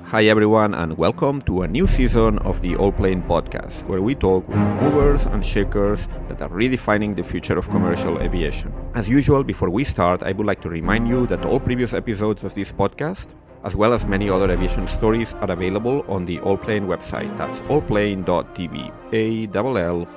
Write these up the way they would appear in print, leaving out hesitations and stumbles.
Hi everyone and welcome to a new season of the Allplane podcast, where we talk with movers and shakers that are redefining the future of commercial aviation. As usual, before we start, I would like to remind you that all previous episodes of this podcast, as well as many other aviation stories, are available on the Allplane website. That's Allplane.tv, ALLPLANE.tv.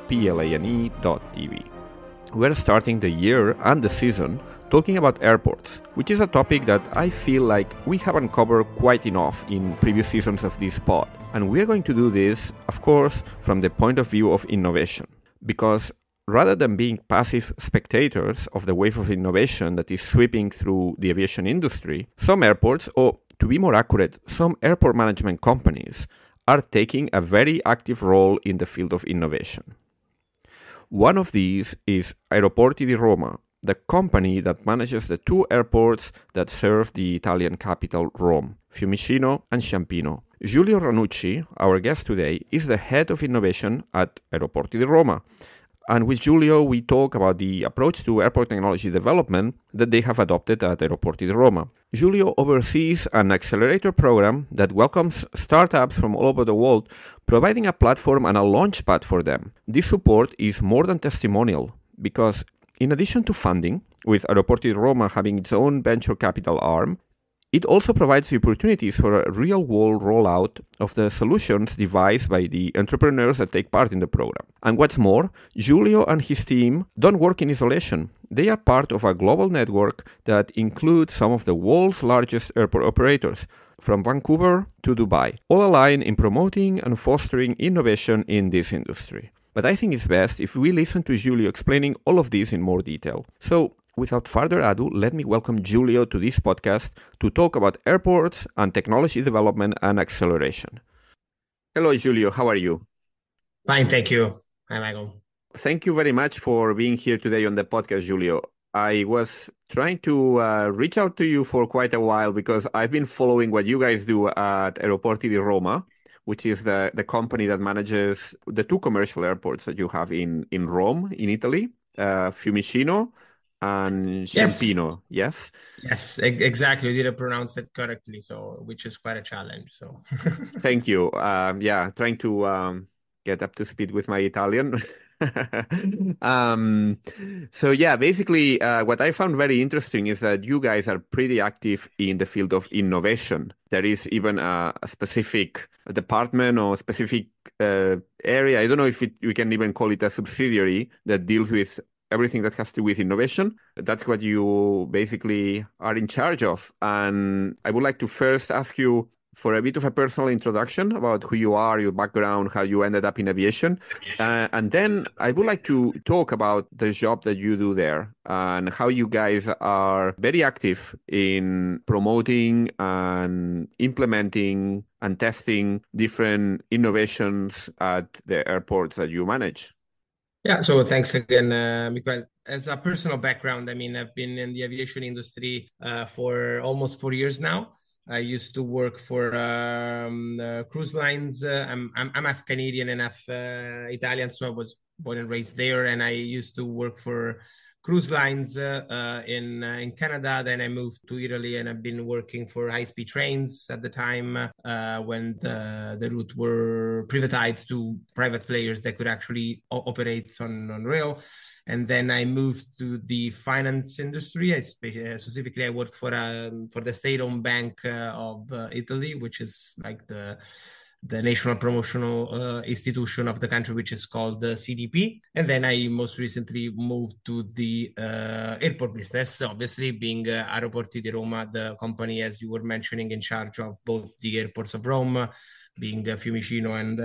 We're starting the year and the season talking about airports, which is a topic that I feel like we haven't covered quite enough in previous seasons of this pod. And we're going to do this, of course, from the point of view of innovation. Because rather than being passive spectators of the wave of innovation that is sweeping through the aviation industry, some airports, or to be more accurate, some airport management companies, are taking a very active role in the field of innovation. One of these is Aeroporti di Roma, the company that manages the two airports that serve the Italian capital Rome, Fiumicino and Ciampino. Giulio Ranucci, our guest today, is the head of innovation at Aeroporti di Roma. And with Giulio, we talk about the approach to airport technology development that they have adopted at Aeroporti di Roma. Giulio oversees an accelerator program that welcomes startups from all over the world, providing a platform and a launchpad for them. This support is more than testimonial, because in addition to funding, with Aeroporti di Roma having its own venture capital arm, it also provides the opportunities for a real-world rollout of the solutions devised by the entrepreneurs that take part in the program. And what's more, Giulio and his team don't work in isolation. They are part of a global network that includes some of the world's largest airport operators, from Vancouver to Dubai, all aligned in promoting and fostering innovation in this industry. But I think it's best if we listen to Giulio explaining all of this in more detail. So, without further ado, let me welcome Giulio to this podcast to talk about airports and technology development and acceleration. Hello, Giulio. How are you? Fine, thank you. Hi, Michael. Thank you very much for being here today on the podcast, Giulio. I was trying to reach out to you for quite a while because I've been following what you guys do at Aeroporti di Roma, which is the company that manages the two commercial airports that you have in Rome, in Italy, Fiumicino and Ciampino, yes? Yes, exactly. You didn't pronounce it correctly, which is quite a challenge. Thank you. Trying to get up to speed with my Italian. Basically, what I found very interesting is that you guys are pretty active in the field of innovation. There is even a specific department or specific area. I don't know if we can even call it a subsidiary that deals with everything that has to do with innovation. That's what you basically are in charge of. And I would like to first ask you for a bit of a personal introduction about who you are, your background, how you ended up in aviation. And then I would like to talk about the job that you do there and how you guys are very active in promoting and implementing and testing different innovations at the airports that you manage. Yeah, so thanks again, Michael. As a personal background, I've been in the aviation industry for almost 4 years now. I used to work for cruise lines. I'm half Canadian and half Italian, so I was born and raised there. And I used to work for cruise lines in Canada. Then I moved to Italy, and I've been working for high-speed trains at the time when the route were privatized to private players that could actually operate on rail. And then I moved to the finance industry. Specifically, I worked for the state-owned bank of Italy, which is like the national promotional institution of the country, which is called the CDP. And then I most recently moved to the airport business, obviously being Aeroporti di Roma, the company, as you were mentioning, in charge of both the airports of Rome, being Fiumicino and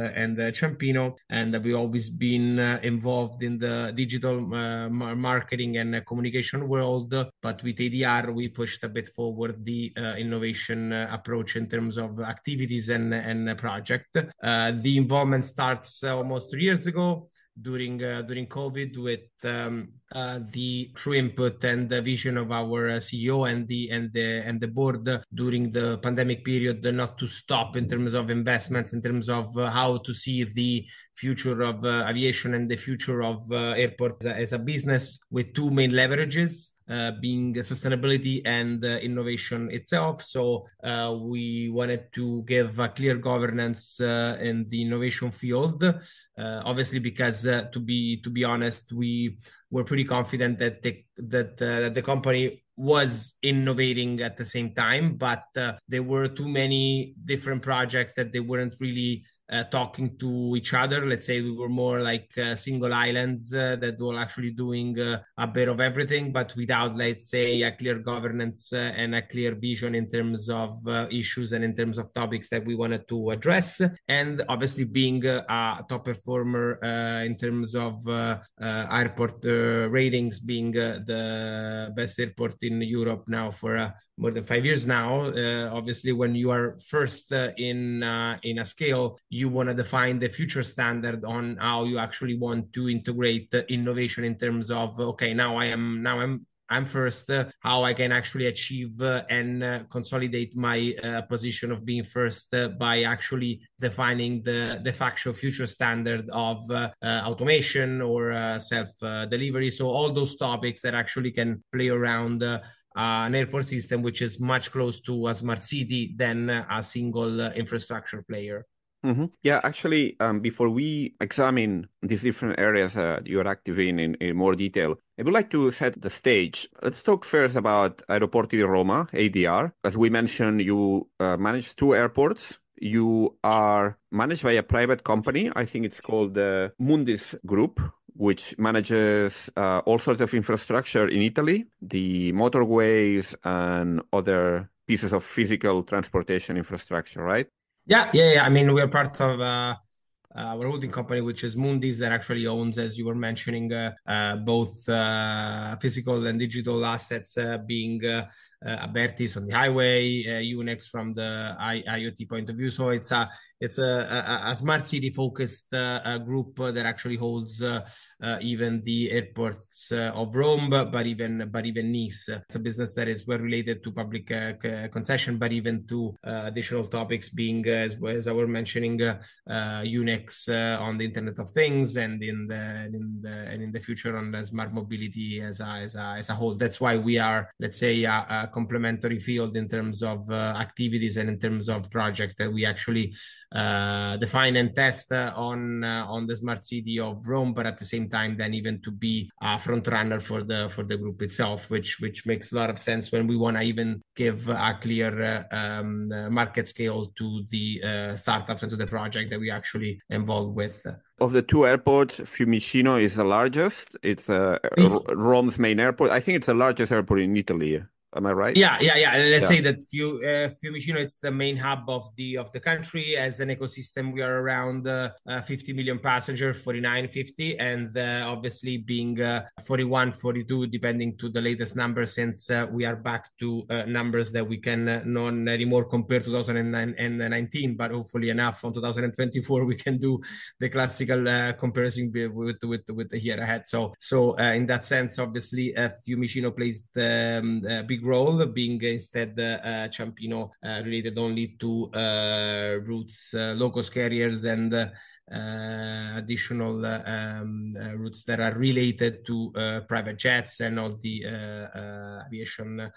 Ciampino. And we've always been involved in the digital marketing and communication world. But with AdR, we pushed a bit forward the innovation approach in terms of activities and project. The involvement starts almost 3 years ago, during COVID, with the true input and the vision of our CEO and the board during the pandemic period, not to stop in terms of investments, in terms of how to see the future of aviation and the future of airports as a business with two main leverages. being sustainability and innovation itself. So we wanted to give a clear governance in the innovation field. Obviously, because to be honest, we were pretty confident that the company was innovating at the same time, but there were too many different projects that they weren't really talking to each other. Let's say we were more like single islands that were actually doing a bit of everything, but without, let's say, a clear governance and a clear vision in terms of issues and in terms of topics that we wanted to address. And obviously being a top performer in terms of airport ratings, being the best airport in Europe now for more than 5 years now. Obviously, when you are first in a scale, you want to define the future standard on how you actually want to integrate innovation in terms of, okay, now I'm first, how I can actually achieve and consolidate my position of being first by actually defining the de facto future standard of automation or self-delivery. So all those topics that actually can play around an airport system, which is much close to a smart city than a single infrastructure player. Mm-hmm. Yeah, actually, before we examine these different areas you're active in more detail, I would like to set the stage. Let's talk first about Aeroporti di Roma, ADR. As we mentioned, you manage 2 airports. You are managed by a private company. I think it's called the Mundis Group, which manages all sorts of infrastructure in Italy, the motorways and other pieces of physical transportation infrastructure, right? Yeah. I mean, we're part of our holding company, which is Mundis, that actually owns, as you were mentioning, both physical and digital assets, being Abertis on the highway, Unix from the IoT point of view. So it's a smart city focused group that actually holds even the airports of Rome, but even Nice. It's a business that is well related to public concession, but even to additional topics, being as I was mentioning, Unix on the Internet of Things, and in the future on the smart mobility as a whole. That's why we are, let's say, a complementary field in terms of activities and in terms of projects that we actually define and test on the smart city of Rome, but at the same time then even to be a front runner for the group itself, which makes a lot of sense when we want to even give a clear market scale to the startups and to the project that we actually involved with. Of the 2 airports, Fiumicino is the largest. It's Rome's main airport. I think it's the largest airport in Italy. Am I right? Yeah. Let's say that Fiumicino, it's the main hub of the country. As an ecosystem, we are around 50 million passengers, 49, 50, and obviously being 41, 42, depending to the latest numbers, since we are back to numbers that we can not anymore compare 2019, but hopefully enough on 2024 we can do the classical comparison with the year ahead. So in that sense, obviously Fiumicino plays the big role, being instead Ciampino related only to routes, low-cost carriers, and additional routes that are related to private jets and all the aviation,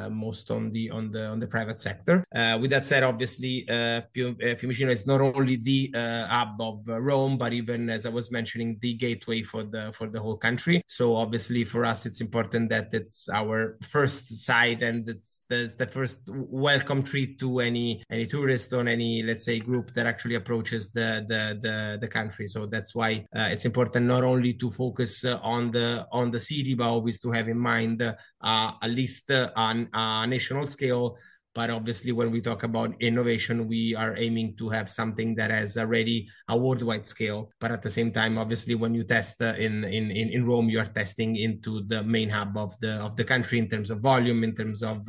most on the private sector. With that said, obviously Fiumicino is not only the hub of Rome, but even, as I was mentioning, the gateway for the whole country. So obviously for us it's important that it's our first site, and it's the first welcome treat to any tourist or any, let's say, group that actually approaches the country. So that's why it's important not only to focus on the city, but always to have in mind at least on a national scale. But obviously, when we talk about innovation, we are aiming to have something that has already a worldwide scale. But at the same time, obviously, when you test in Rome, you are testing into the main hub of the country in terms of volume, in terms of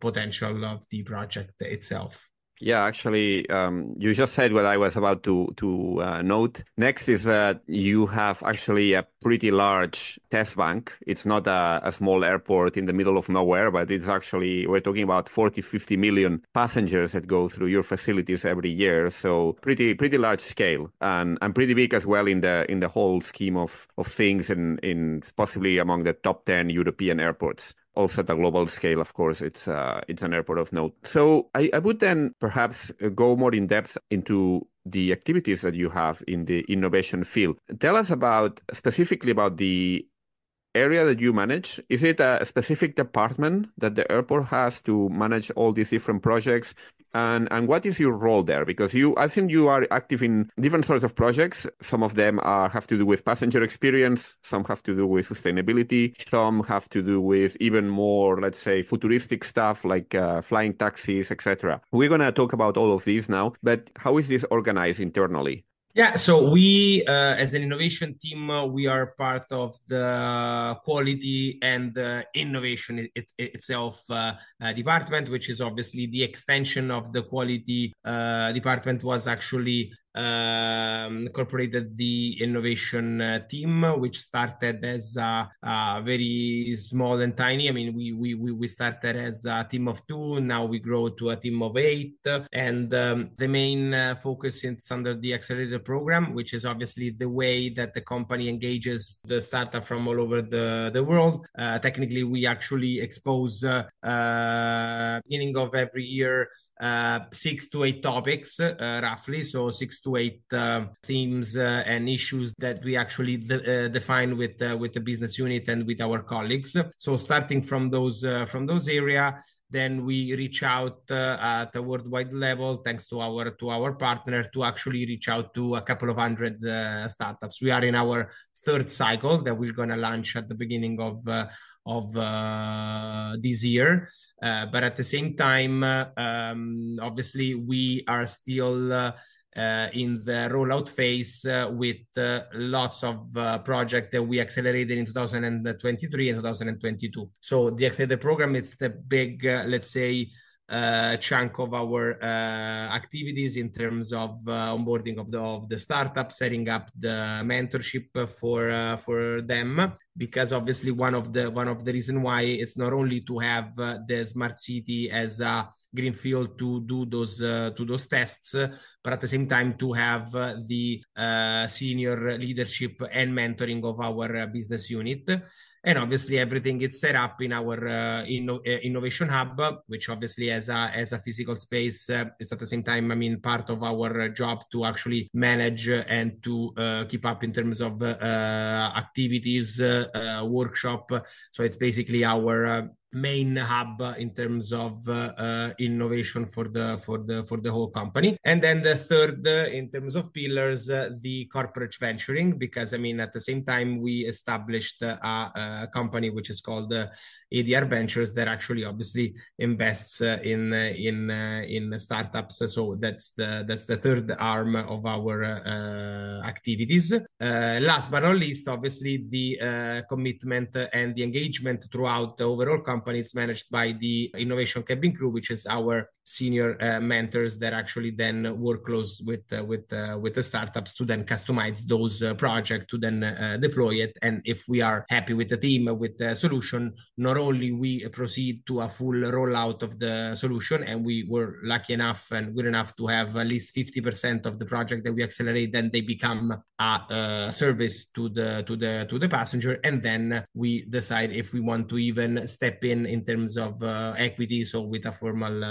potential of the project itself. Yeah, actually, you just said what I was about to note. Next is that you have actually a pretty large test bank. It's not a small airport in the middle of nowhere, but it's actually, we're talking about 40, 50 million passengers that go through your facilities every year. So pretty large scale and pretty big as well in the whole scheme of things in possibly among the top 10 European airports. Also at a global scale, of course, it's an airport of note. So I would then perhaps go more in depth into the activities that you have in the innovation field. Tell us specifically about the area that you manage. Is it a specific department that the airport has to manage all these different projects? And what is your role there? Because I think you are active in different sorts of projects. Some of them have to do with passenger experience. Some have to do with sustainability. Some have to do with even more, let's say, futuristic stuff like flying taxis, etc. We're going to talk about all of these now, but how is this organized internally? Yeah, so we, as an innovation team, we are part of the quality and innovation itself department, which is obviously the extension of the quality department was actually incorporated the innovation team, which started as very small and tiny. I mean, we started as a team of two. Now we grow to a team of 8, and the main focus is under the accelerator program, which is obviously the way that the company engages the startup from all over the world. Technically, we actually expose beginning of every year 6 to 8 topics, roughly. So 6 to 8 themes and issues that we actually define with the business unit and with our colleagues. So starting from those area, then we reach out at a worldwide level, thanks to our partner, to actually reach out to a couple of hundreds startups. We are in our third cycle that we're going to launch at the beginning of this year. But at the same time, obviously, we are still in the rollout phase with lots of projects that we accelerated in 2023 and 2022. So the accelerator program, it's the big, let's say, chunk of our activities in terms of onboarding of the startup, setting up the mentorship for them, because obviously one of the reason why it's not only to have the smart city as a greenfield to do those tests, but at the same time to have the senior leadership and mentoring of our business unit. And obviously everything is set up in our innovation hub, which obviously as a physical space, it's at the same time, I mean, part of our job to actually manage and to keep up in terms of activities, workshop. So it's basically our main hub in terms of innovation for the whole company. And then the third, in terms of pillars, the corporate venturing, because I mean, at the same time, we established a company which is called AdR Ventures that actually obviously invests in startups. So that's the third arm of our activities. Last but not least, obviously the commitment and the engagement throughout the overall company. It's managed by the innovation cabin crew, which is our senior mentors that actually then work close with the startups to then customize those projects to then deploy it. And if we are happy with the team, with the solution, not only we proceed to a full rollout of the solution, and we were lucky enough and good enough to have at least 50% of the project that we accelerate, then they become a service to the passenger, and then we decide if we want to even step in terms of equity, so with a formal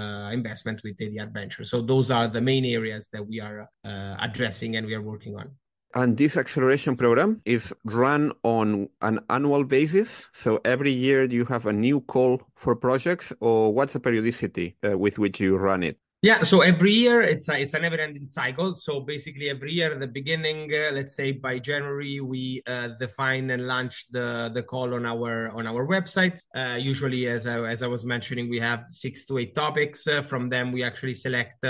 investment with AdR Ventures. So those are the main areas that we are addressing and we are working on. And this acceleration program is run on an annual basis. So every year you have a new call for projects, or what's the periodicity with which you run it? Yeah, so every year it's a never-ending cycle. So basically every year at the beginning, let's say by January, we define and launch the call on our website. Usually, as I was mentioning, we have 6 to 8 topics. From them, we actually select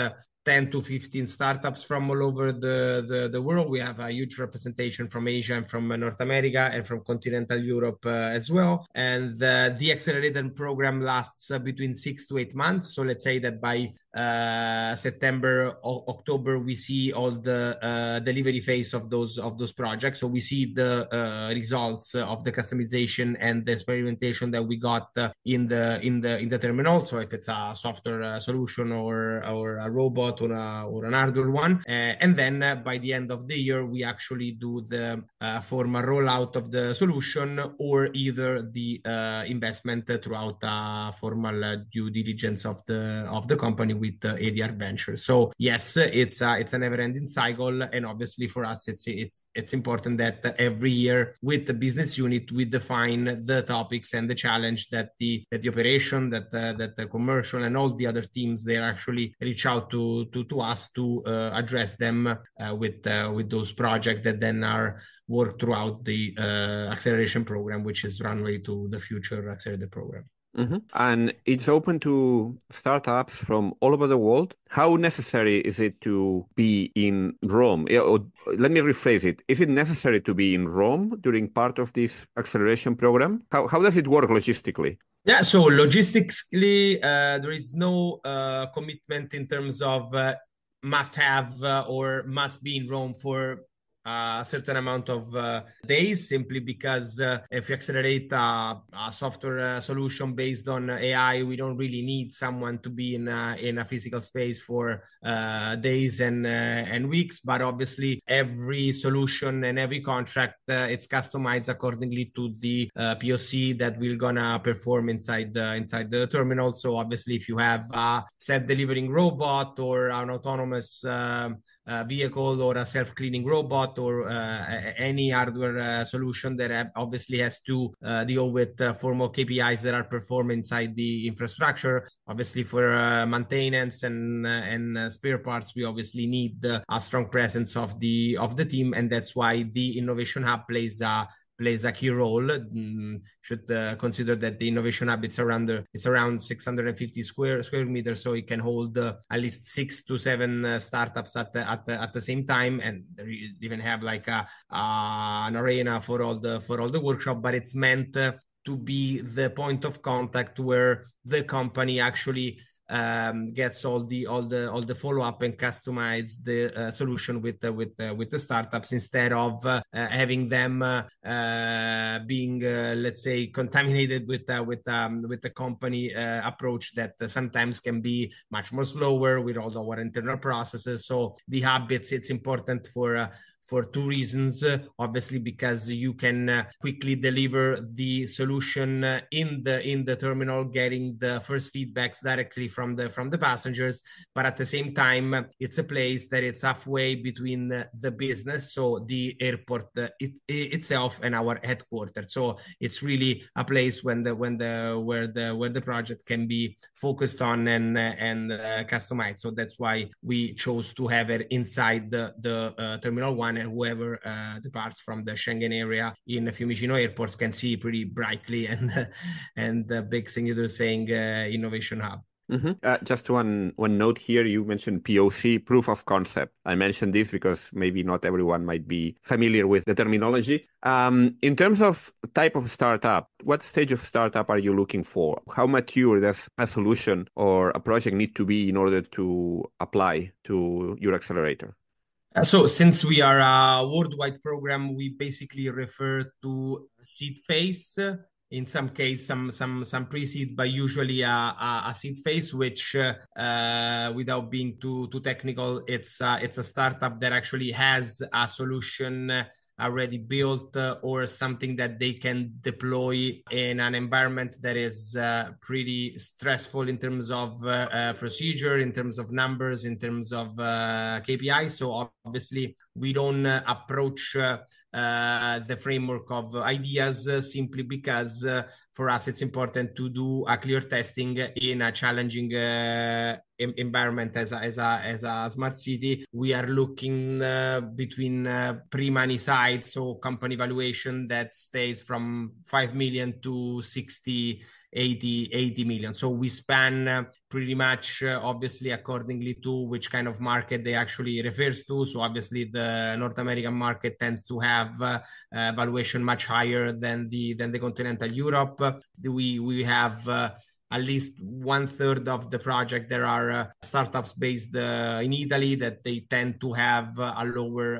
10 to 15 startups from all over the world. We have a huge representation from Asia and from North America and from continental Europe as well. And the accelerator program lasts between 6 to 8 months. So let's say that by September, October, we see all the delivery phase of those projects. So we see the results of the customization and the experimentation that we got in the terminal. So if it's a software solution or a robot or an hardware one, and then by the end of the year, we actually do the formal rollout of the solution or either the investment throughout formal due diligence of the company with AdR Ventures. So yes, it's a never-ending cycle, and obviously for us, it's important that every year with the business unit we define the topics and the challenge that the operation, that the commercial, and all the other teams they actually reach out to us to address them with those projects that then are worked throughout the acceleration program, which is Runway to the Future Accelerator program. Mm-hmm. And it's open to startups from all over the world. How necessary is it to be in Rome? Or let me rephrase it. Is it necessary to be in Rome during part of this acceleration program? How does it work logistically? Yeah, so logistically, there is no commitment in terms of must have or must be in Rome for a certain amount of days, simply because if you accelerate a software solution based on AI, we don't really need someone to be in a physical space for days and weeks. But obviously, every solution and every contract it's customized accordingly to the POC that we're gonna perform inside the terminal. So obviously, if you have a self-delivering robot or an autonomous vehicle or a self-cleaning robot or any hardware solution that obviously has to deal with formal KPIs that are performed inside the infrastructure. Obviously, for maintenance and spare parts, we obviously need a strong presence of the team, and that's why the Innovation Hub plays a key role. Should consider that the Innovation Hub it's around 650 square meters, so it can hold at least 6 to 7 startups at the same time, and there is even have like an arena for all the workshop. But it's meant to be the point of contact where the company actually gets all the follow up and customize the solution with the startups, instead of having them being let's say contaminated with the company approach that sometimes can be much more slower with all our internal processes. So the hub it's important for two reasons. Obviously, because you can quickly deliver the solution in the terminal, getting the first feedbacks directly from the passengers. But at the same time, it's a place that it's halfway between the business, so the airport itself, and our headquarters. So it's really a place where the project can be focused on and customized. So that's why we chose to have it inside the Terminal 1, and whoever departs from the Schengen area in Fiumicino airports can see pretty brightly and the big signature saying Innovation Hub. Mm-hmm. Just one note here. You mentioned POC, proof of concept. I mentioned this because maybe not everyone might be familiar with the terminology. In terms of type of startup, what stage of startup are you looking for? How mature does a solution or a project need to be in order to apply to your accelerator? So since we are a worldwide program, we basically refer to seed phase. In some case, some pre-seed, but usually a seed phase, which without being too technical, it's a startup that actually has a solution already built or something that they can deploy in an environment that is pretty stressful in terms of procedure, in terms of numbers, in terms of KPI. So obviously we don't approach the framework of ideas simply because for us it's important to do a clear testing in a challenging environment as a smart city. We are looking between pre-money side, so company valuation that stays from 5 million to 60 80 million. So we span pretty much obviously accordingly to which kind of market they actually refers to. So obviously the North American market tends to have valuation much higher than the continental Europe. We have at least 1/3 of the project there are startups based in Italy that they tend to have a lower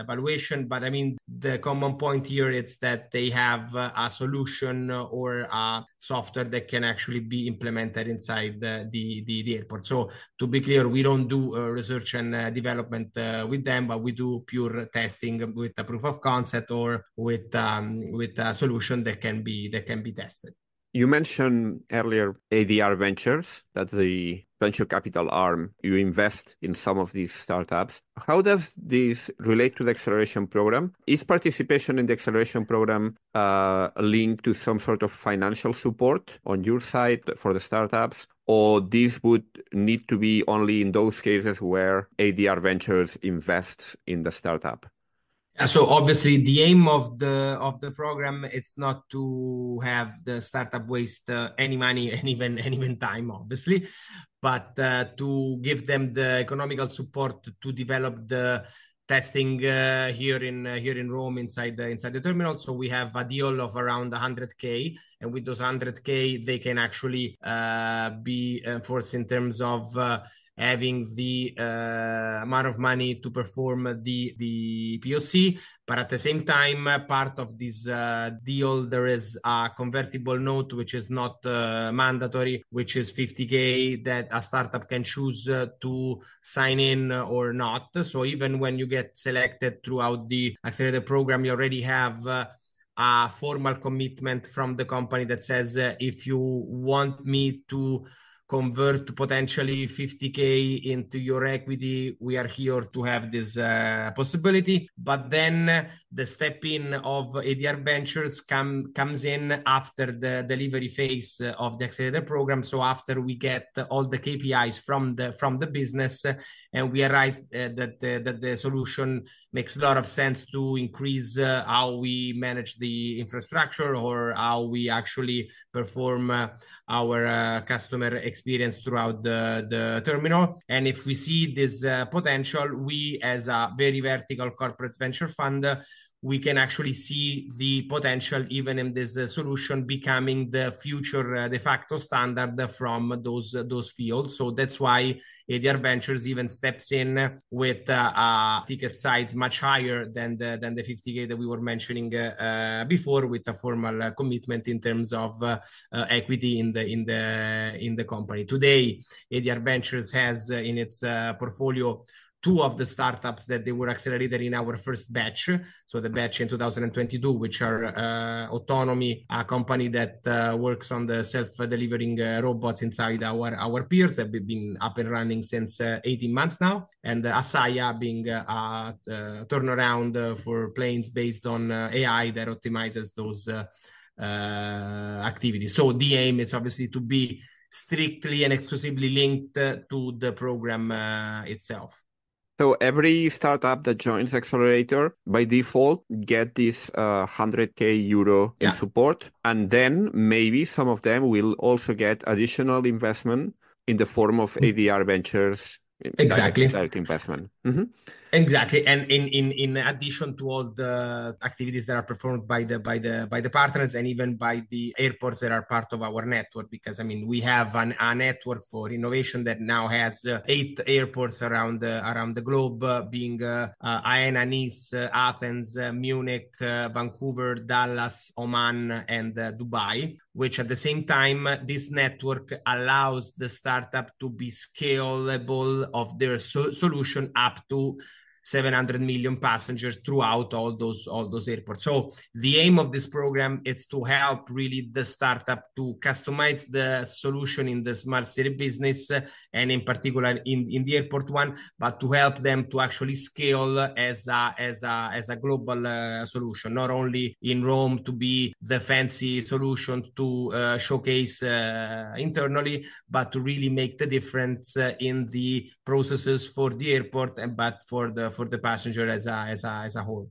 valuation. But I mean, the common point here is that they have a solution or a software that can actually be implemented inside the airport. So to be clear, we don't do research and development with them, but we do pure testing with a proof of concept or with a solution that can be tested. You mentioned earlier AdR Ventures, that's the venture capital arm. You invest in some of these startups. How does this relate to the acceleration program? Is participation in the acceleration program linked to some sort of financial support on your side for the startups? Or this would need to be only in those cases where AdR Ventures invests in the startup? So obviously the aim of the program, it's not to have the startup waste any money and even time, obviously, but to give them the economical support to develop the testing here in Rome inside the terminal. So we have a deal of around 100K, and with those 100K they can actually be enforced in terms of having the amount of money to perform the POC. But at the same time, part of this deal, there is a convertible note, which is not mandatory, which is 50K that a startup can choose to sign in or not. So even when you get selected throughout the accelerator program, you already have a formal commitment from the company that says, if you want me to convert potentially 50K into your equity, we are here to have this possibility. But then the step in of AdR Ventures comes in after the delivery phase of the accelerator program. So after we get all the KPIs from the business, and we realize that the solution makes a lot of sense to increase how we manage the infrastructure or how we actually perform our customer experience throughout the terminal. And if we see this potential, we as a very vertical corporate venture fund, we can actually see the potential even in this solution becoming the future de facto standard from those fields. So that's why AdR Ventures even steps in with a ticket size much higher than the 50K that we were mentioning before, with a formal commitment in terms of equity in the company. Today, AdR Ventures has in its portfolio two of the startups that they were accelerated in our first batch. So the batch in 2022, which are Autonomy, a company that works on the self-delivering robots inside our piers that have been up and running since 18 months now. And Asaya being a turnaround for planes based on AI that optimizes those activities. So the aim is obviously to be strictly and exclusively linked to the program itself. So every startup that joins Accelerator by default get this 100K euro in support, and then maybe some of them will also get additional investment in the form of AdR Ventures, exactly direct investment. Mm-hmm. Exactly, and in addition to all the activities that are performed by the partners and even by the airports that are part of our network, because I mean we have a network for innovation that now has 8 airports around the globe, being Aena, Nice, Athens, Munich, Vancouver, Dallas, Oman, and Dubai. Which at the same time, this network allows the startup to be scalable of their solution up to 700 million passengers throughout all those airports. So the aim of this program is to help really the startup to customize the solution in the smart city business and in particular in the airport one, but to help them to actually scale as a global solution, not only in Rome to be the fancy solution to showcase internally, but to really make the difference in the processes for the airport and but for the passenger as a whole.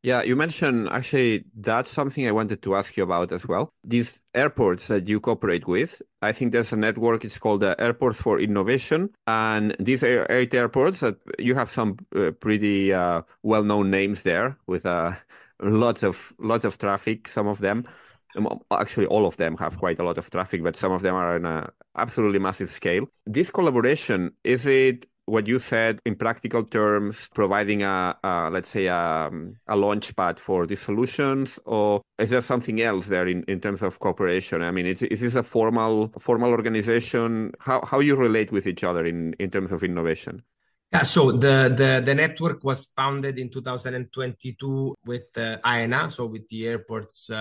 Yeah, you mentioned actually that's something I wanted to ask you about as well. These airports that you cooperate with, I think there's a network, it's called the Airports for Innovation. And these are 8 airports that you have some pretty well-known names there with lots of traffic, some of them. Actually, all of them have quite a lot of traffic, but some of them are on a absolutely massive scale. This collaboration, is it what you said in practical terms, providing let's say a launch pad for these solutions, or is there something else there in terms of cooperation? I mean, is this a formal organization? How you relate with each other in terms of innovation? Yeah, so the network was founded in 2022 with AENA, so with the airports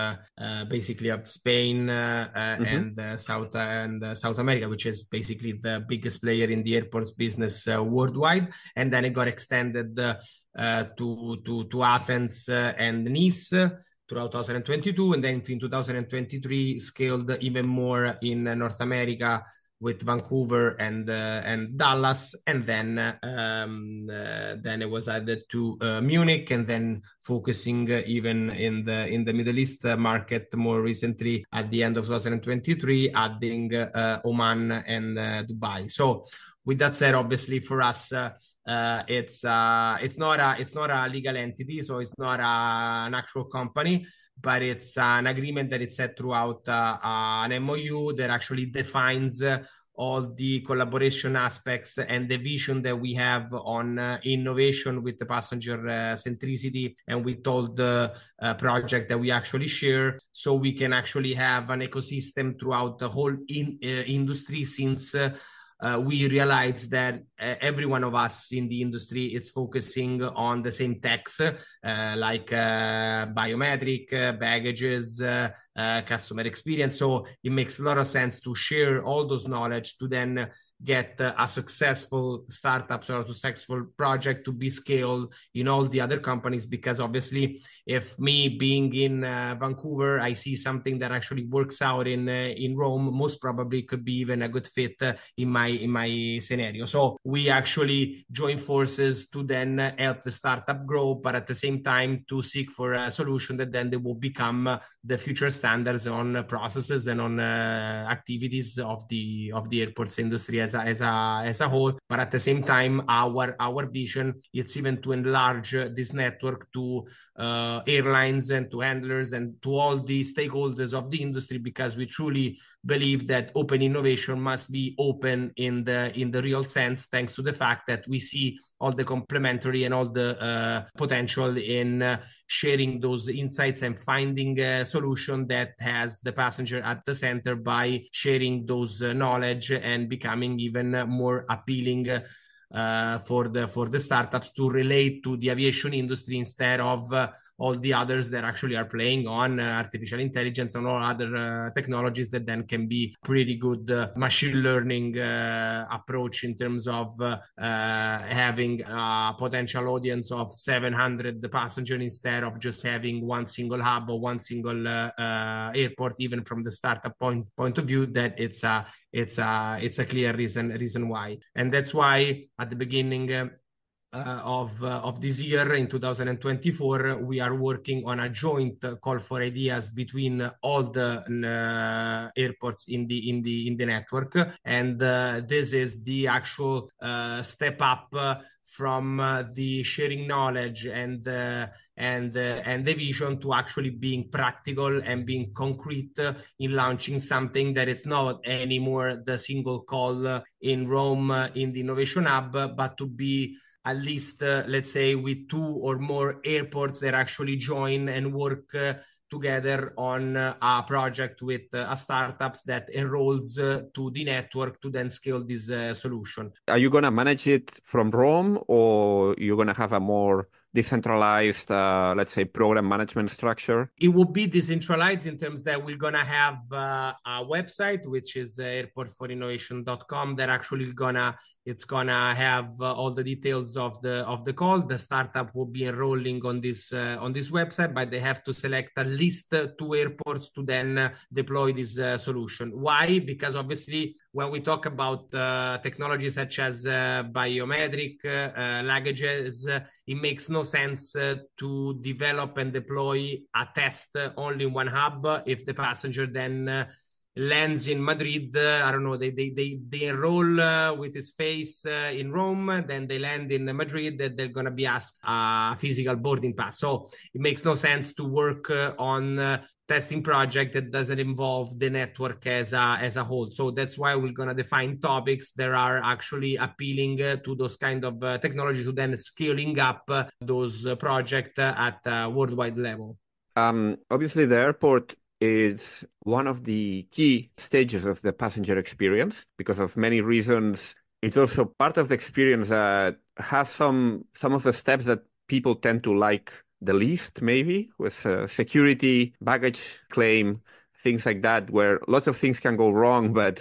basically of Spain and South America, which is basically the biggest player in the airports business worldwide. And then it got extended to Athens and Nice throughout 2022, and then in 2023 scaled even more in North America with Vancouver and Dallas, and then it was added to Munich, and then focusing even in the Middle East market more recently at the end of 2023, adding Oman and Dubai. So with that said, obviously for us, it's not a legal entity, so it's not an actual company, but it's an agreement that is set throughout an MOU that actually defines all the collaboration aspects and the vision that we have on innovation with the passenger centricity and with all the project that we actually share, so we can actually have an ecosystem throughout the whole industry, since we realized that every one of us in the industry is focusing on the same techs, like biometric, baggages, customer experience. So it makes a lot of sense to share all those knowledge to then get a successful startups or a successful project to be scaled in all the other companies. Because obviously, if me being in Vancouver, I see something that actually works out in Rome, most probably could be even a good fit in my scenario. So we actually join forces to then help the startup grow, but at the same time to seek for a solution that then they will become the future standards on processes and on activities of the airports industry as a whole. But at the same time, our vision is even to enlarge this network to airlines and to handlers and to all the stakeholders of the industry, because we truly believe that open innovation must be open in the real sense, thanks to the fact that we see all the complementary and all the potential in sharing those insights and finding a solution that has the passenger at the center by sharing those knowledge and becoming even more appealing for the startups to relate to the aviation industry instead of all the others that actually are playing on artificial intelligence and all other technologies that then can be pretty good machine learning approach in terms of having a potential audience of 700 passengers instead of just having one single hub or one single airport. Even from the startup point of view, that it's a clear reason why. And that's why at the beginning of this year in 2024, we are working on a joint call for ideas between all the airports in the network, and this is the actual step up from the sharing knowledge and the vision to actually being practical and being concrete in launching something that is not anymore the single call in Rome in the Innovation Hub, but to be at least, let's say, with 2 or more airports that actually join and work together on a project with startups that enrolls to the network to then scale this solution. Are you going to manage it from Rome, or you're going to have a more decentralized, let's say, program management structure? It will be decentralized in terms that we're going to have a website, which is airportforinnovation.com, that actually it's gonna have all the details of the call. The startup will be enrolling on this website, but they have to select at least 2 airports to then deploy this solution. Why? Because obviously when we talk about technologies such as biometric luggages, it makes no sense to develop and deploy a test only in one hub if the passenger then lands in Madrid. I don't know. They enroll with his face in Rome. Then they land in Madrid. That they're gonna be asked a physical boarding pass. So it makes no sense to work on testing project that doesn't involve the network as a whole. So that's why we're gonna define topics that are actually appealing to those kind of technologies, to then scaling up those projects at worldwide level. Obviously, the airport is one of the key stages of the passenger experience because of many reasons. It's also part of the experience that has some of the steps that people tend to like the least, maybe, with security, baggage claim, things like that, where lots of things can go wrong, but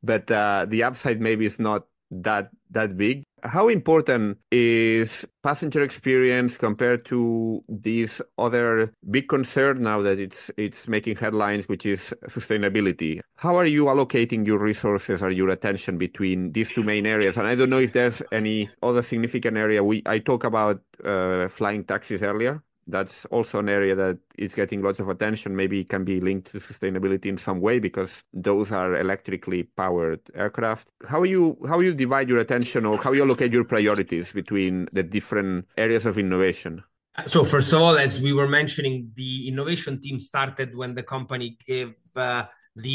the upside maybe is not that big. How important is passenger experience compared to this other big concern now that it's making headlines, which is sustainability? How are you allocating your resources or your attention between these two main areas? And I don't know if there's any other significant area. I talked about flying taxis earlier. That's also an area that is getting lots of attention. Maybe it can be linked to sustainability in some way because those are electrically powered aircraft. How you divide your attention or how you allocate your priorities between the different areas of innovation? So first of all, as we were mentioning, the innovation team started when the company gave the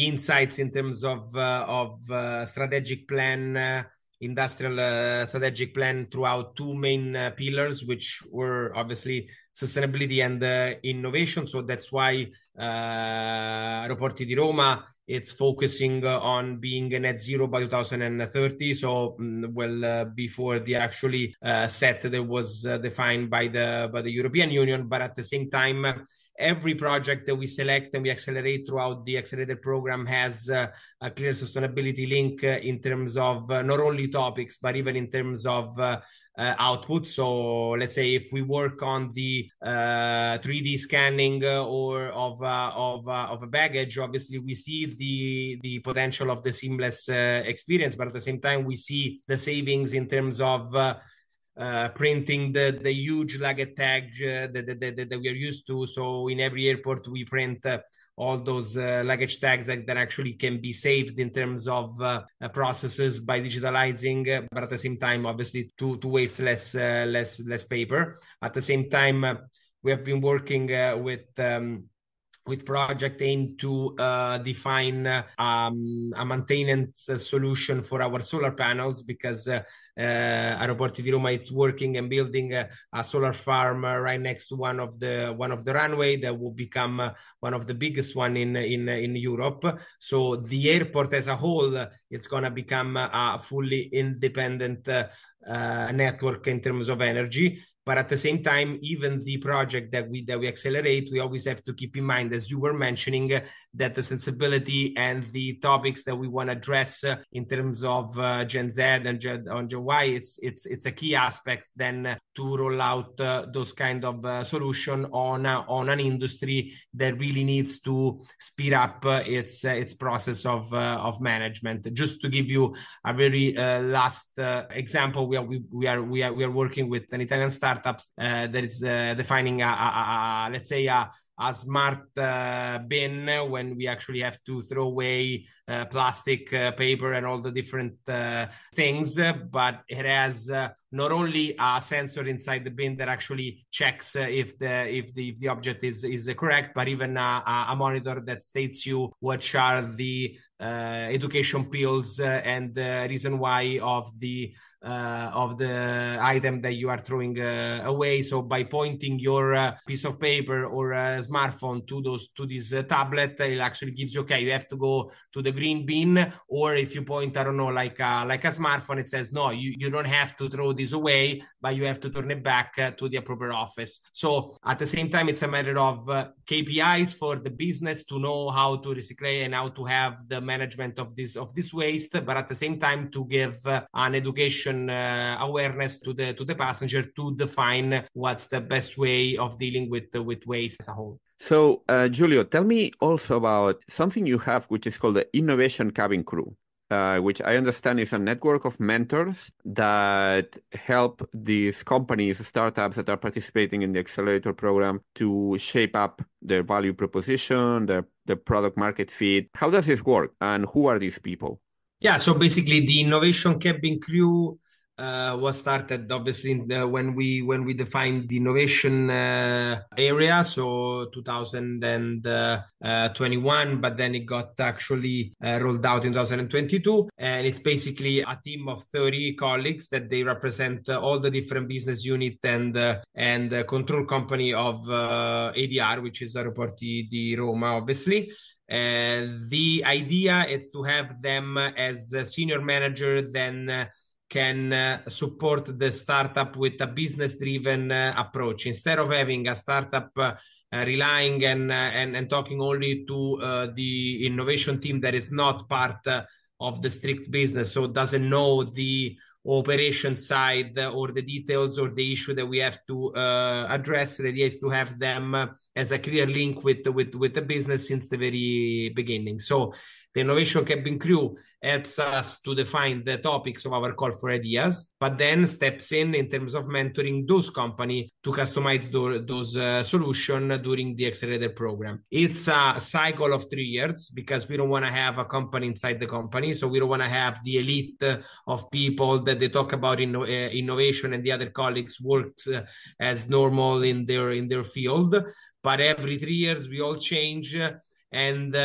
insights in terms of strategic plan, industrial strategic plan throughout two main pillars, which were obviously sustainability and innovation. So that's why Aeroporti di Roma it's focusing on being net zero by 2030. So, before the actually set that was defined by the European Union, but at the same time, every project that we select and we accelerate throughout the accelerator program has a clear sustainability link in terms of not only topics, but even in terms of output. So let's say if we work on the 3D scanning or of a baggage, obviously we see the potential of the seamless experience, but at the same time we see the savings in terms of printing the huge luggage tag that we are used to. So in every airport we print all those luggage tags that actually can be saved in terms of processes by digitalizing, but at the same time, obviously, to waste less paper. At the same time, we have been working with project aimed to define a maintenance solution for our solar panels because Aeroporti di Roma is working and building a solar farm right next to one of the runway that will become one of the biggest one in Europe. So the airport as a whole, it's gonna become a fully independent network in terms of energy. But at the same time, even the project that we accelerate, we always have to keep in mind, as you were mentioning, that the sensibility and the topics that we want to address in terms of Gen Z and Gen Y, it's a key aspect then to roll out those kind of solution on an industry that really needs to speed up its process of management. Just to give you a very last example, we are working with an Italian startup that is defining let's say a smart bin when we actually have to throw away plastic, paper, and all the different things. But it has not only a sensor inside the bin that actually checks if the object is correct, but even a monitor that states you what are the education pills and the reason why of the item that you are throwing away. So by pointing your piece of paper or smartphone to this tablet, it actually gives you, okay, you have to go to the green bin. Or if you point, I don't know, like a smartphone, it says no, you don't have to throw this away, but you have to turn it back to the appropriate office. So at the same time, it's a matter of KPIs for the business to know how to recycle and how to have the management of this waste, but at the same time to give an education awareness to the passenger to define what's the best way of dealing with waste as a whole. So, Giulio, tell me also about something you have, which is called the Innovation Cabin Crew. which I understand is a network of mentors that help these companies, startups that are participating in the accelerator program to shape up their value proposition, their product market fit. How does this work, and who are these people? Yeah, so basically the innovation cabin crew was started obviously when we defined the innovation area, so 2021, but then it got actually rolled out in 2022, and it's basically a team of 30 colleagues that they represent all the different business unit and control company of AdR, which is Aeroporti di Roma, obviously. The idea is to have them as a senior manager, then can support the startup with a business-driven approach. Instead of having a startup relying and talking only to the innovation team that is not part of the strict business, so doesn't know the operation side or the details or the issue that we have to address. The idea is to have them as a clear link with the business since the very beginning. So the innovation cabin crew helps us to define the topics of our call for ideas, but then steps in terms of mentoring those companies to customize those solutions during the accelerator program. It's a cycle of 3 years because we don't want to have a company inside the company. So we don't want to have the elite of people that they talk about innovation and the other colleagues works as normal in their field. But every 3 years we all change, and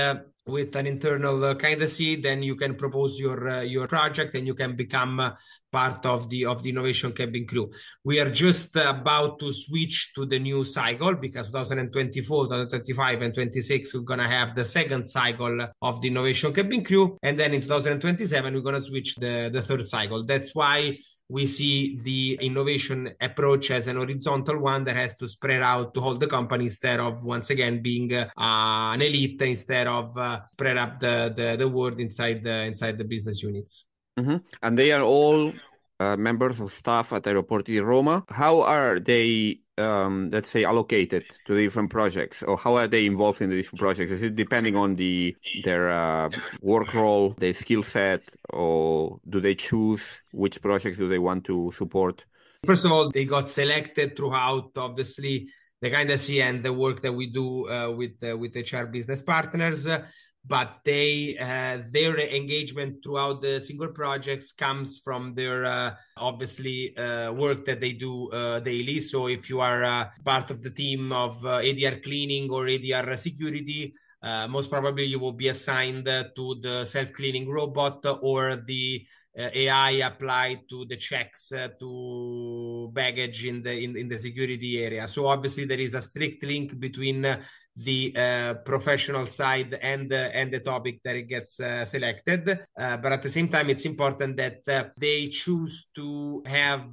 with an internal candidacy, then you can propose your project and you can become part of the innovation cabin crew. We are just about to switch to the new cycle because 2024, 2025, and 26 we're gonna have the second cycle of the innovation cabin crew, and then in 2027 we're gonna switch the third cycle. That's why we see the innovation approach as an horizontal one that has to spread out to hold the company instead of once again being an elite, instead of spread up the word inside the business units. Mm-hmm. And they are all members of staff at Aeroporti di Roma. How are they, let's say, allocated to the different projects, or how are they involved in the different projects? Is it depending on their work role, their skill set, or do they choose which projects do they want to support? First of all, they got selected throughout, obviously, the candidacy and the work that we do with HR business partners. But their engagement throughout the single projects comes from their obviously work that they do daily. So if you are part of the team of ADR cleaning or ADR security, most probably you will be assigned to the self-cleaning robot or the AI applied to the checks to baggage in the security area. So obviously there is a strict link between the professional side and the topic that it gets selected. But at the same time, it's important that they choose to have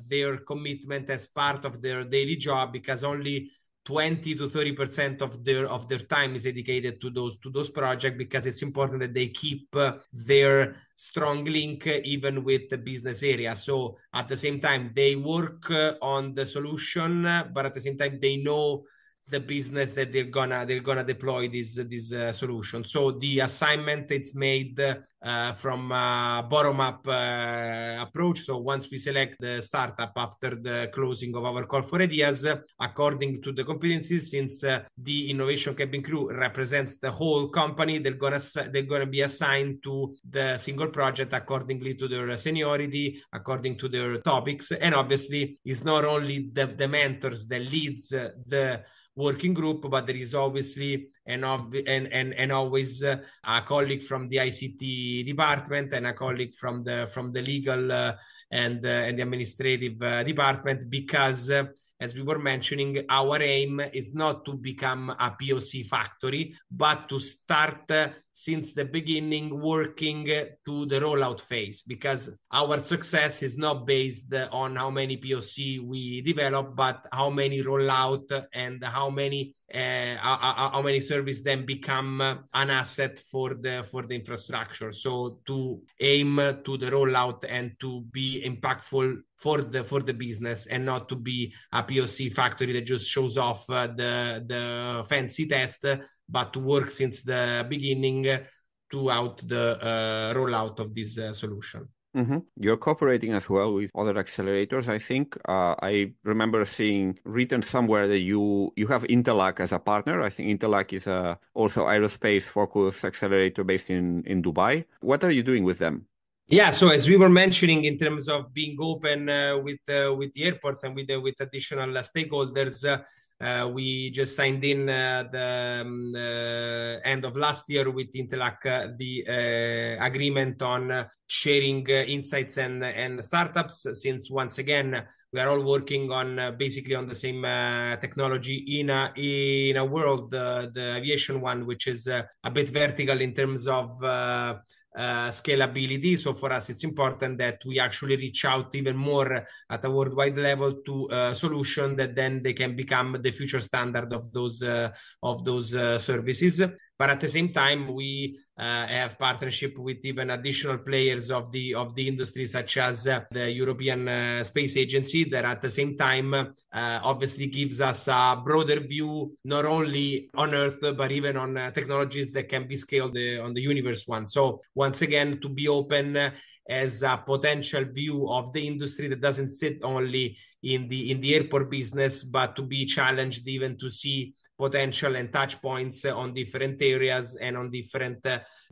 their commitment as part of their daily job, because only 20 to 30% of their time is dedicated to those projects, because it's important that they keep their strong link even with the business area. So at the same time, they work on the solution, but at the same time, they know the business that they're gonna deploy this solution. So the assignment is made from a bottom-up approach. So once we select the startup after the closing of our call for ideas, according to the competencies, since the innovation cabin crew represents the whole company, they're gonna be assigned to the single project accordingly to their seniority, according to their topics, and obviously it's not only the mentors that leads the working group, but there is obviously and always a colleague from the ICT department and a colleague from the legal and the administrative department, because as we were mentioning, our aim is not to become a POC factory, but to start since the beginning working to the rollout phase, because our success is not based on how many POC we develop, but how many rollout and how many service then become an asset for the infrastructure. So to aim to the rollout and to be impactful for the business, and not to be a POC factory that just shows off the fancy test, but to work since the beginning throughout the rollout of this solution. You're cooperating as well with other accelerators, I think. I remember seeing written somewhere that you have Intelac as a partner. I think Intelac is also aerospace-focused accelerator based in Dubai. What are you doing with them? Yeah, so as we were mentioning, in terms of being open with the airports and with additional stakeholders, we just signed in the end of last year with Intelac the agreement on sharing insights and startups. Since once again we are all working on basically on the same technology in a world, the aviation one, which is a bit vertical in terms of scalability. So for us, it's important that we actually reach out even more at a worldwide level to a solution that then they can become the future standard of those services. But at the same time, we have partnership with even additional players of the industry, such as the European Space Agency, that at the same time obviously gives us a broader view, not only on Earth, but even on technologies that can be scaled on the universe one. So once again, to be open as a potential view of the industry that doesn't sit only in the airport business, but to be challenged even to see potential and touch points on different areas and on different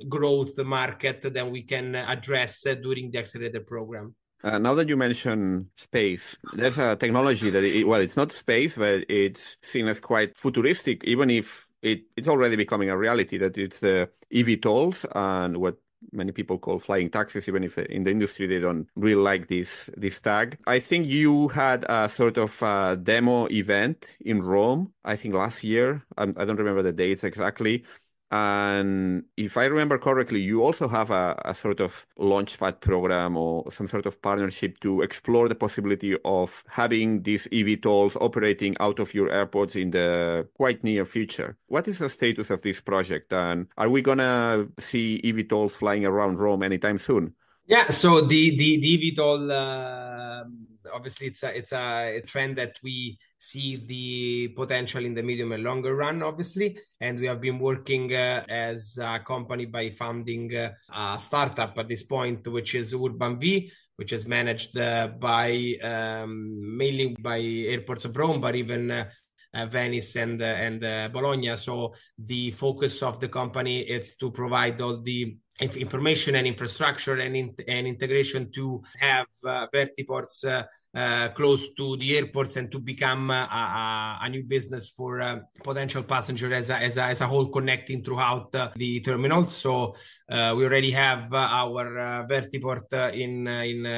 growth market that we can address during the accelerator program. Now that you mention space, there's a technology that, well, it's not space, but it's seen as quite futuristic, even if it's already becoming a reality, that it's the eVTOLs and what many people call flying taxis, even if in the industry they don't really like this tag. I think you had a sort of demo event in Rome, I think last year. I don't remember the dates exactly. And if I remember correctly, you also have a sort of launchpad program or some sort of partnership to explore the possibility of having these eVTOLs operating out of your airports in the quite near future. What is the status of this project? And are we going to see eVTOLs flying around Rome anytime soon? Yeah, so the eVTOL, obviously it's a trend that we see the potential in the medium and longer run, obviously, and we have been working as a company by founding a startup at this point, which is Urban V, which is managed by mainly by airports of Rome, but even Venice and Bologna. So the focus of the company is to provide all the information and infrastructure and integration to have vertiports close to the airports and to become a new business for potential passengers as a whole, connecting throughout the terminals. So we already have our vertiport in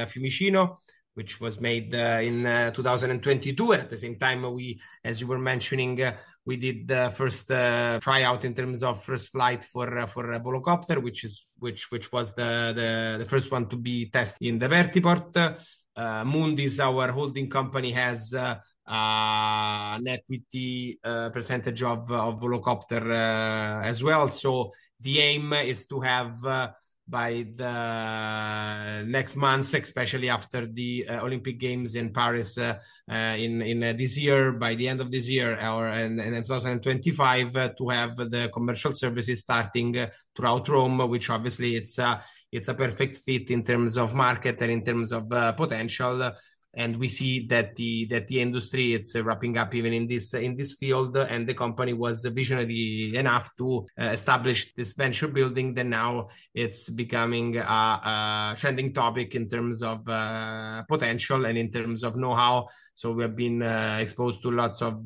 Fiumicino, which was made in 2022. And at the same time, we, as you were mentioning, we did the first tryout in terms of first flight for a volocopter, which was the first one to be tested in the vertiport. Mundis, our holding company, has an equity percentage of volocopter as well. So the aim is to have by the next months, especially after the Olympic Games in Paris in this year, by the end of this year or in 2025, to have the commercial services starting throughout Rome, which obviously it's a perfect fit in terms of market and in terms of potential. And we see that the industry it's wrapping up even in this field, and the company was visionary enough to establish this venture building. Then now it's becoming a trending topic in terms of potential and in terms of know-how. So we have been exposed to lots of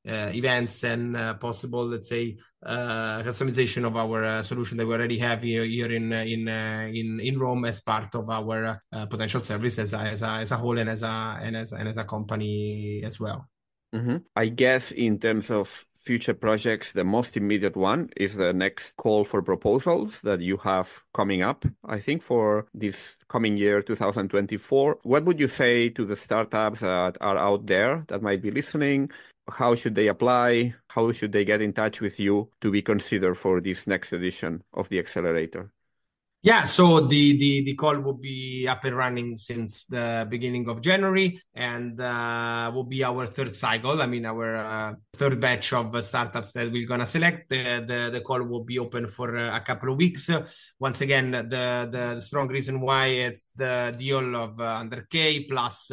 events and possible, let's say, customization of our solution that we already have here in Rome as part of our potential service as a whole and as a company as well. I guess in terms of future projects, the most immediate one is the next call for proposals that you have coming up, I think, for this coming year, 2024. What would you say to the startups that are out there that might be listening? How should they apply? How should they get in touch with you to be considered for this next edition of the accelerator? Yeah, so the call will be up and running since the beginning of January, and will be our third cycle. I mean, our third batch of startups that we're gonna select. The call will be open for a couple of weeks. Once again, the strong reason why it's the deal of 100K plus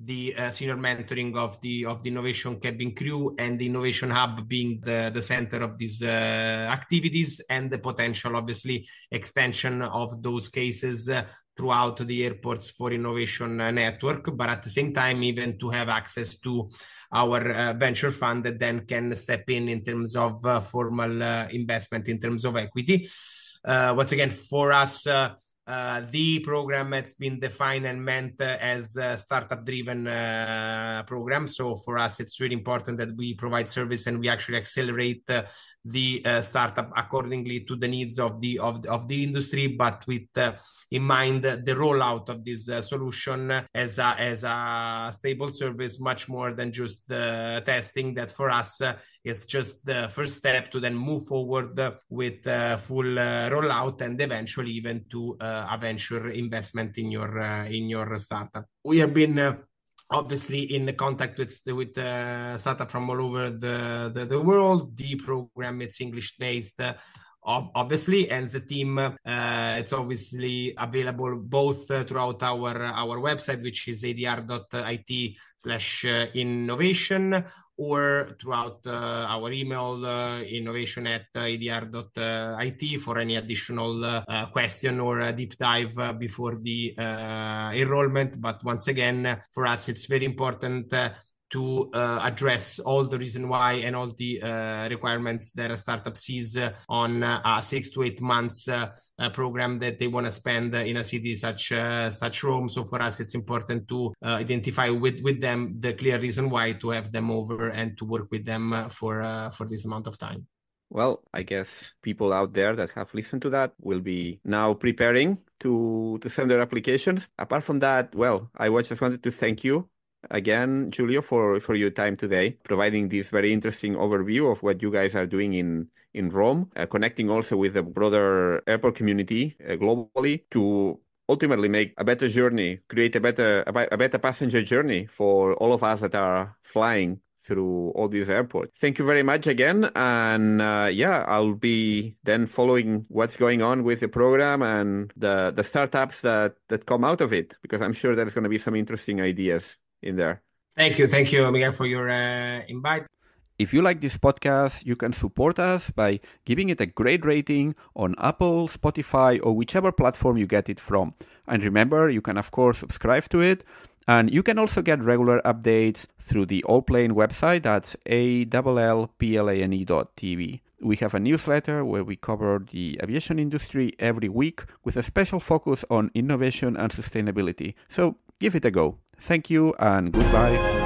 the senior mentoring of the innovation cabin crew and the innovation hub being the center of these activities, and the potential, obviously, extension of those cases throughout the airports for innovation network, but at the same time, even to have access to our venture fund that then can step in terms of formal investment, in terms of equity. Once again, for us, the program has been defined and meant as a startup-driven program. So for us, it's really important that we provide service and we actually accelerate the startup accordingly to the needs of the industry, but with in mind the rollout of this solution as a stable service, much more than just the testing. That for us is just the first step to then move forward with full rollout and eventually even to a venture investment in your startup. We have been obviously in contact with startup from all over the world. The program, it's English based, obviously, and the team, it's obviously available both throughout our website, which is adr.it/innovation, or throughout our email, innovation@adr.it, for any additional question or a deep dive before the enrollment. But once again, for us, it's very important to address all the reason why and all the requirements that a startup sees on a 6 to 8 months program that they want to spend in a city such Rome. So for us, it's important to identify with them the clear reason why, to have them over and to work with them for this amount of time. Well, I guess people out there that have listened to that will be now preparing to send their applications. Apart from that, well, I just wanted to thank you again, Giulio, for your time today, providing this very interesting overview of what you guys are doing in Rome, connecting also with the broader airport community globally to ultimately make a better journey, create a better passenger journey for all of us that are flying through all these airports. Thank you very much again. And I'll be then following what's going on with the program and the startups that come out of it, because I'm sure there's going to be some interesting ideas in there. Thank you, Miguel, for your invite. If you like this podcast, you can support us by giving it a great rating on Apple, Spotify, or whichever platform you get it from. And remember, you can of course subscribe to it. And you can also get regular updates through the Allplane website. That's ALLPLANE.tv. We have a newsletter where we cover the aviation industry every week with a special focus on innovation and sustainability. So give it a go. Thank you and goodbye.